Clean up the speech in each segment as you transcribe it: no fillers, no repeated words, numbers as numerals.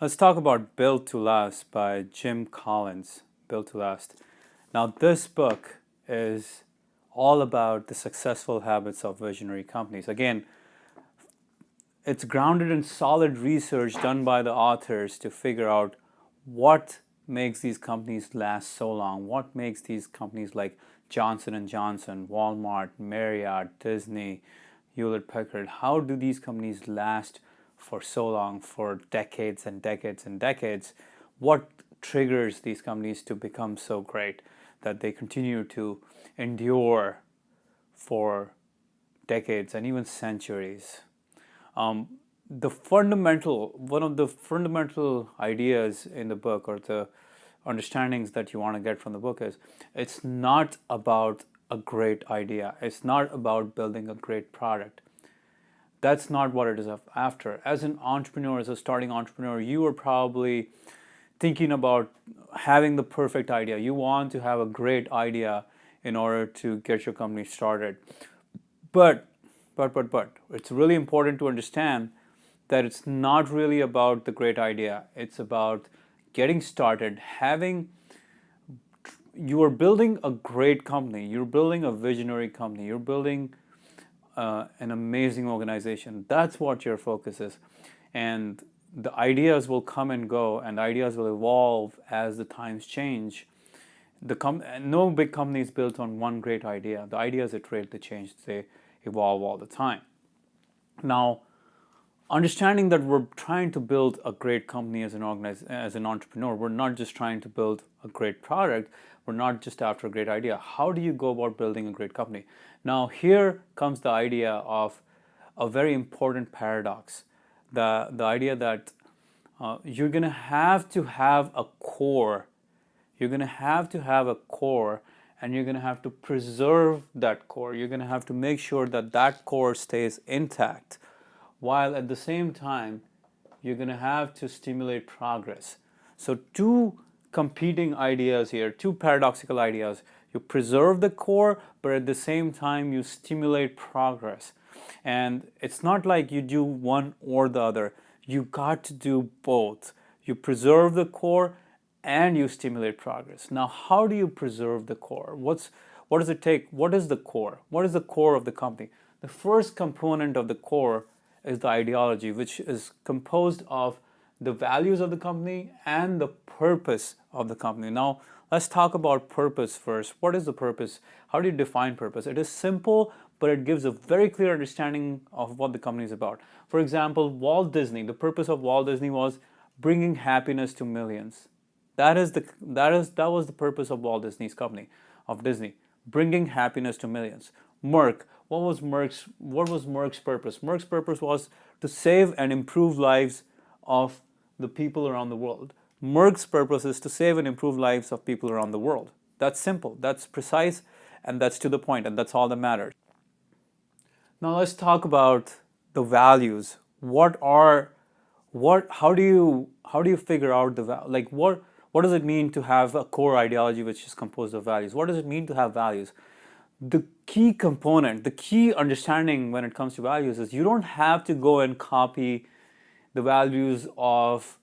Let's talk about Built to Last by Jim Collins. Built to Last. Now, this book is all about the successful habits of visionary companies. Again, it's grounded in solid research done by the authors to figure out what makes these companies last so long, what makes these companies like Johnson and Johnson, Walmart, Marriott, Disney, Hewlett Packard, how do these companies last for so long, for decades and decades and decades? What triggers these companies to become so great that they continue to endure for decades and even centuries? One of the fundamental ideas in the book, or the understandings that you want to get from the book, is it's not about a great idea. It's not about building a great product. That's not what it is after. As an entrepreneur, as a starting entrepreneur, you are probably thinking about having the perfect idea. You want to have a great idea in order to get your company started. But, but, it's really important to understand that it's not really about the great idea. It's about getting started, you are building a great company, you're building a visionary company, you're building an amazing organization. That's what your focus is. And the ideas will come and go, and ideas will evolve as the times change. No big company is built on one great idea. The ideas iterate, they change, they evolve all the time. Now, understanding that we're trying to build a great company as an entrepreneur, we're not just trying to build a great product, we're not just after a great idea. How do you go about building a great company? Now, here comes the idea of a very important paradox. The idea that you're going to have a core. You're going to have a core, and you're going to have to preserve that core. You're going to have to make sure that that core stays intact, while at the same time, you're going to have to stimulate progress. So, two competing ideas here, two paradoxical ideas. You preserve the core, but at the same time, you stimulate progress. And it's not like you do one or the other. You got to do both. You preserve the core and you stimulate progress. Now, how do you preserve the core? What does it take? What is the core? What is the core of the company? The first component of the core is the ideology, which is composed of the values of the company and the purpose of the company. Now, let's talk about purpose first. What is the purpose? How do you define purpose? It is simple, but it gives a very clear understanding of what the company is about. For example, Walt Disney, the purpose of Walt Disney was bringing happiness to millions. That was the purpose of Walt Disney's company, of Disney, bringing happiness to millions. Merck, what was Merck's purpose? Merck's purpose was to save and improve lives of the people around the world. Merck's purpose is to save and improve lives of people around the world. That's simple, that's precise, and that's to the point, and that's all that matters. Now let's talk about the values. How do you figure out what does it mean to have a core ideology which is composed of values? What does it mean to have values? The key component, the key understanding when it comes to values is you don't have to go and copy the values of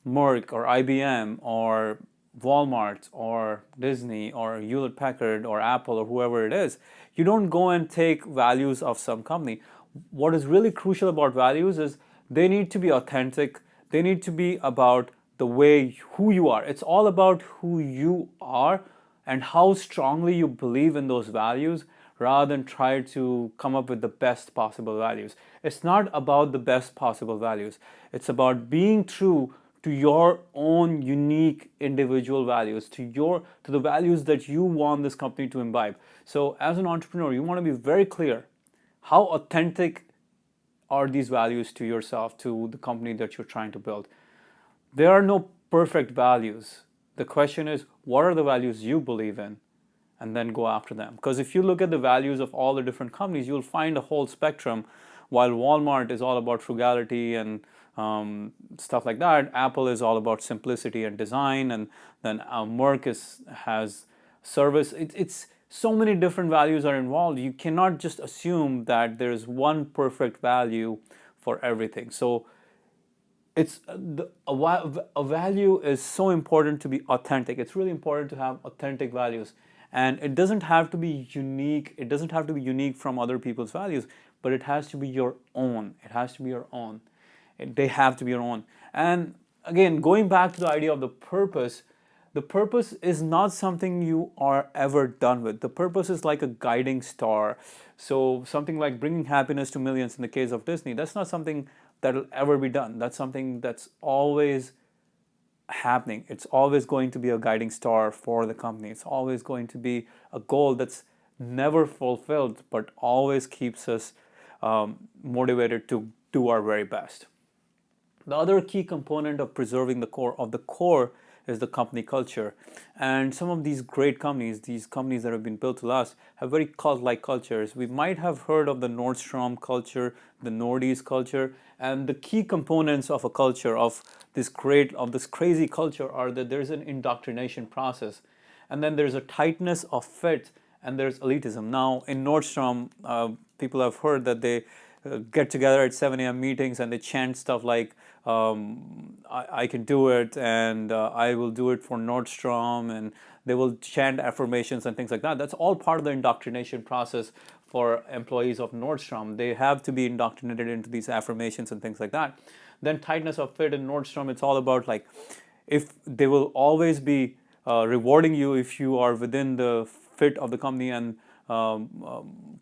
Merck or IBM or Walmart or Disney or Hewlett Packard or Apple or whoever it is. You don't go and take values of some company. What is really crucial about values is they need to be authentic. They need to be about the way who you are. It's all about who you are and how strongly you believe in those values rather than try to come up with the best possible values. It's not about the best possible values. It's about being true to your own unique individual values, to the values that you want this company to imbibe. So as an entrepreneur, you want to be very clear how authentic are these values to yourself, to the company that you're trying to build. There are no perfect values. The question is, what are the values you believe in? And then go after them. Because if you look at the values of all the different companies, you'll find a whole spectrum. While Walmart is all about frugality and stuff like that, Apple is all about simplicity and design, and then Merck has service. It's so many different values are involved. You cannot just assume that there's one perfect value for everything. So a value is so important to be authentic. It's really important to have authentic values, and it doesn't have to be unique. It doesn't have to be unique from other people's values, but it has to be your own. It has to be your own. They have to be your own. And again, going back to the idea of the purpose is not something you are ever done with. The purpose is like a guiding star. So something like bringing happiness to millions in the case of Disney, that's not something that'll ever be done. That's something that's always happening. It's always going to be a guiding star for the company. It's always going to be a goal that's never fulfilled, but always keeps us motivated to do our very best. The other key component of preserving the core is the company culture. And some of these companies that have been built to last, have very cult-like cultures. We might have heard of the Nordstrom culture, the Nordy's culture, and the key components of a culture of this crazy culture are that there's an indoctrination process, and then there's a tightness of fit, and there's elitism. Now, in Nordstrom, people have heard that they get together at 7 a.m. meetings and they chant stuff like, I can do it, and I will do it for Nordstrom, and they will chant affirmations and things like that. That's all part of the indoctrination process for employees of Nordstrom. They have to be indoctrinated into these affirmations and things like that. Then tightness of fit in Nordstrom, it's all about like, if they will always be rewarding you if you are within the fit of the company, and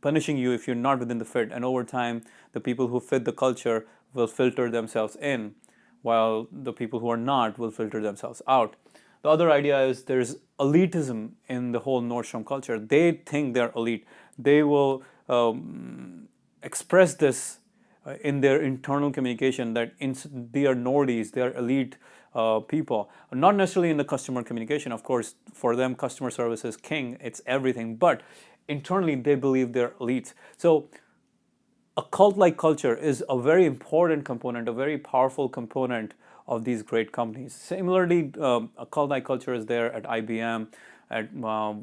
punishing you if you're not within the fit. And over time, the people who fit the culture will filter themselves in, while the people who are not will filter themselves out. The other idea is there's elitism in the whole Nordstrom culture. They think they're elite. They will express this in their internal communication that they are Nordis, they are elite people. Not necessarily in the customer communication. Of course, for them, customer service is king. It's everything. But internally, they believe they're elite. So a cult-like culture is a very important component, a very powerful component of these great companies. Similarly, a cult-like culture is there at IBM,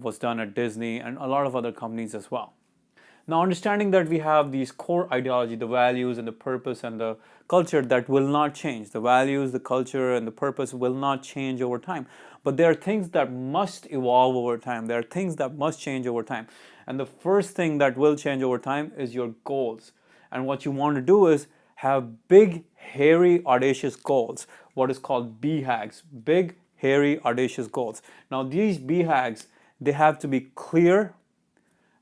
was done at Disney, and a lot of other companies as well. Now, understanding that we have these core ideology, the values and the purpose and the culture that will not change. The values, the culture, and the purpose will not change over time. But there are things that must evolve over time. There are things that must change over time. And the first thing that will change over time is your goals. And what you want to do is have big, hairy, audacious goals, what is called BHAGs, big, hairy, audacious goals. Now, these BHAGs, they have to be clear,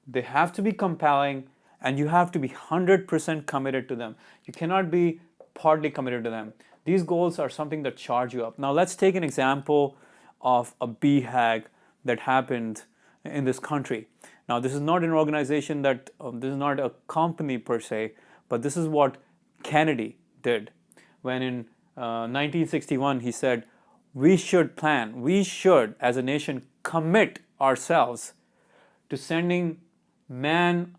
they have to be compelling, and you have to be 100% committed to them. You cannot be partly committed to them. These goals are something that charge you up. Now, let's take an example of a BHAG that happened in this country. Now, this is not an organization this is not a company per se, but this is what Kennedy did when in 1961 he said, we should, as a nation, commit ourselves to landing man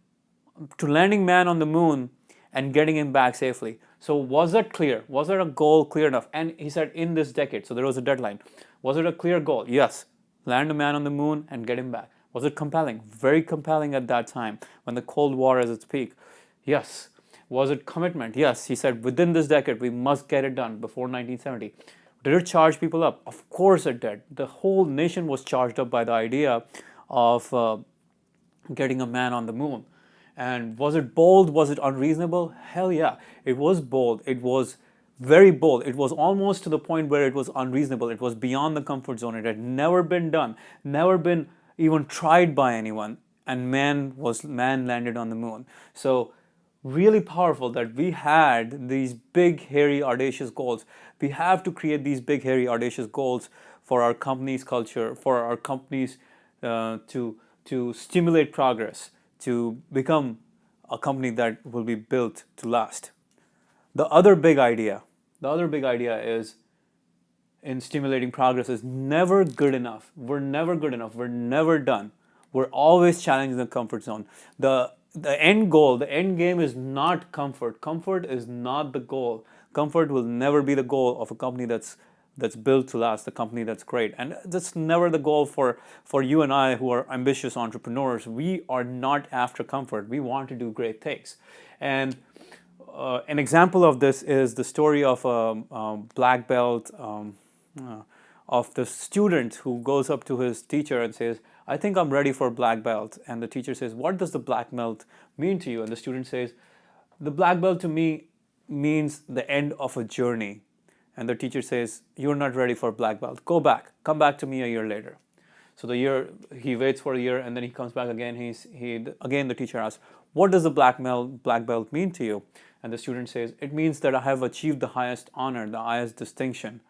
on the moon and getting him back safely. So was that clear? Was that a goal clear enough? And he said in this decade, so there was a deadline. Was it a clear goal? Yes. Land a man on the moon and get him back. Was it compelling? Very compelling at that time, when the Cold War is at its peak. Yes. Was it commitment? Yes. He said within this decade, we must get it done before 1970. Did it charge people up? Of course it did. The whole nation was charged up by the idea of getting a man on the moon. And was it bold? Was it unreasonable? Hell yeah. It was bold. It was very bold. It was almost to the point where it was unreasonable. It was beyond the comfort zone. It had never been done, never been even tried by anyone. And man landed on the moon. So really powerful that we had these big, hairy, audacious goals. We have to create these big, hairy, audacious goals for our company's culture, for our companies to stimulate progress, to become a company that will be built to last. The other big idea is in stimulating progress is never good enough. We're never good enough. We're never done. We're always challenging the comfort zone. The end goal, the end game is not comfort. Comfort is not the goal. Comfort will never be the goal of a company that's built to last, the company that's great. And that's never the goal for you and I who are ambitious entrepreneurs. We are not after comfort. We want to do great things. And an example of this is the story of a black belt, uh, of the student who goes up to his teacher and says, I think I'm ready for black belt. And the teacher says, what does the black belt mean to you? And the student says, the black belt to me means the end of a journey. And the teacher says, you're not ready for black belt. Go back. Come back to me a year later. So he waits for a year, and then he comes back again. Again the teacher asks, what does the black belt mean to you? And the student says, it means that I have achieved the highest honor, the highest distinction.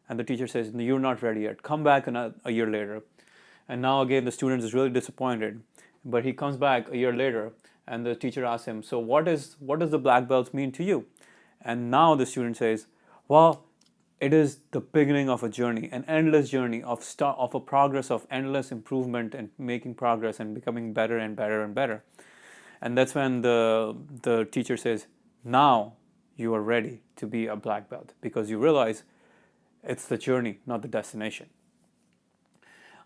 And the teacher says, no, you're not ready yet. Come back a year later. And now again the student is really disappointed. But he comes back a year later, and the teacher asks him, so what does the black belt mean to you? And now the student says, well, it is the beginning of a journey, an endless journey of a progress, of endless improvement and making progress and becoming better and better and better. And that's when the teacher says, now you are ready to be a black belt, because you realize it's the journey, not the destination.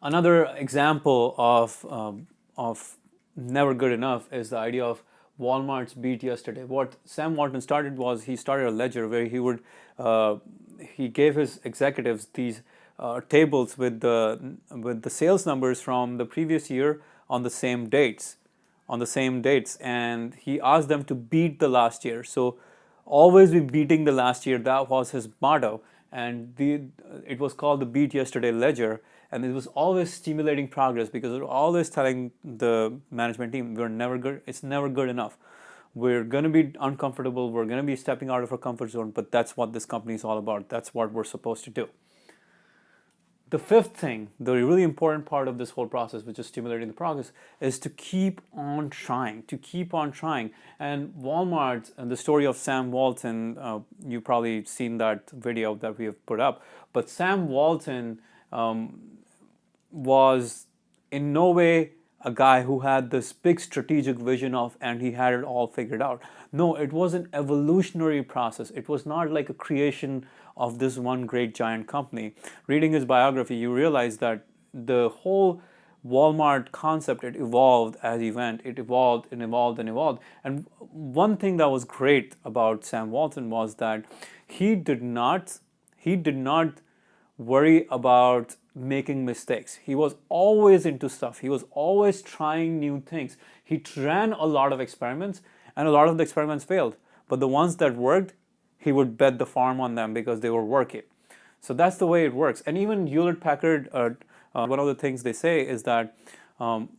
Another example of never good enough is the idea of Walmart's beat yesterday. What Sam Walton started was, he started a ledger where he gave his executives these tables with the sales numbers from the previous year on the same dates, and he asked them to beat the last year. So always be beating the last year. That was his motto, and it was called the Beat Yesterday Ledger. And it was always stimulating progress, because it was always telling the management team, we're never good. It's never good enough. We're going to be uncomfortable. We're going to be stepping out of our comfort zone. But that's what this company is all about. That's what we're supposed to do. The fifth thing, the really important part of this whole process, which is stimulating the progress, is to keep on trying, And Walmart, and the story of Sam Walton, you've probably seen that video that we have put up. But Sam Walton was in no way a guy who had this big strategic vision and he had it all figured out. No, it was an evolutionary process. It was not like a creation of this one great giant company. Reading his biography, you realize that the whole Walmart concept, it evolved as he went. It evolved and evolved and evolved. And one thing that was great about Sam Walton was that he did not worry about making mistakes. He was always into stuff. He was always trying new things. He ran a lot of experiments, and a lot of the experiments failed. But the ones that worked, he would bet the farm on them because they were working. So that's the way it works. And even Hewlett-Packard, one of the things they say is that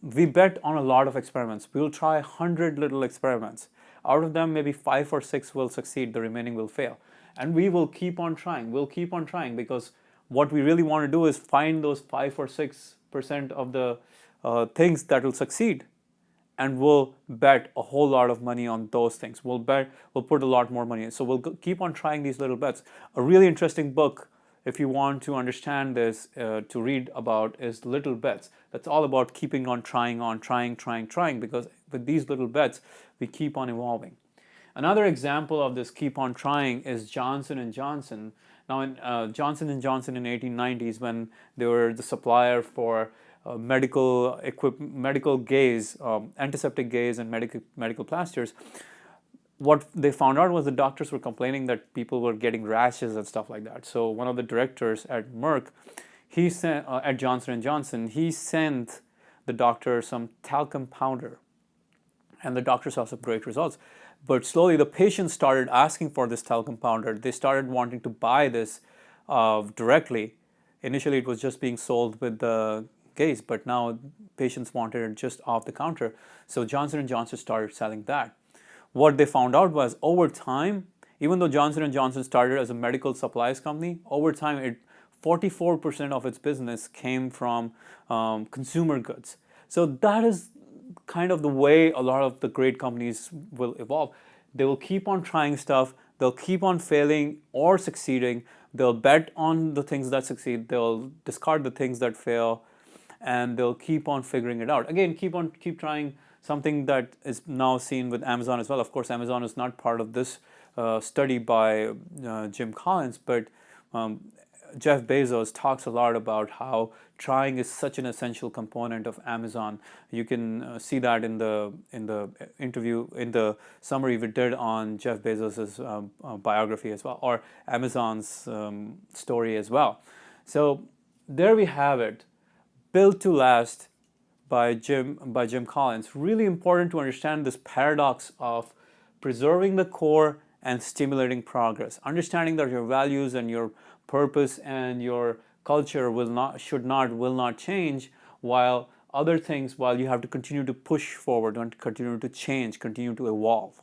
we bet on a lot of experiments. We'll try 100 little experiments. Out of them, maybe 5 or 6 will succeed. The remaining will fail. And we will keep on trying. We'll keep on trying, because what we really want to do is find those 5 or 6% of the things that will succeed, and we'll bet a whole lot of money on those things. We'll put a lot more money in. So we'll keep on trying these little bets. A really interesting book, if you want to understand this, to read about, is Little Bets. That's all about keeping on trying, because with these little bets, we keep on evolving. Another example of this keep on trying is Johnson & Johnson. Now, in Johnson & Johnson in 1890s, when they were the supplier for medical gaze, antiseptic gaze, and medical plasters, what they found out was the doctors were complaining that people were getting rashes and stuff like that. So one of the directors at Merck, at Johnson & Johnson, he sent the doctor some talcum powder, and the doctor saw some great results. But slowly the patients started asking for this talcum powder. They started wanting to buy this directly. Initially it was just being sold with the gaze, but now patients wanted it just off the counter. So Johnson & Johnson started selling that. What they found out was, over time, even though Johnson & Johnson started as a medical supplies company, over time 44% of its business came from consumer goods. So that is kind of the way a lot of the great companies will evolve. They will keep on trying stuff. They'll keep on failing or succeeding. They'll bet on the things that succeed. They'll discard the things that fail, and they'll keep on figuring it out. Again, keep trying. Something that is now seen with Amazon as well. Of course, Amazon is not part of this study by Jim Collins, but Jeff Bezos talks a lot about how trying is such an essential component of Amazon. You can see that in the interview, in the summary we did on Jeff Bezos's biography as well, or Amazon's story as well. So there we have it, Built to Last by Jim Collins. Really important to understand this paradox of preserving the core and stimulating progress. Understanding that your values and your purpose and your culture will not change, while other things, while you have to continue to push forward and continue to change, continue to evolve.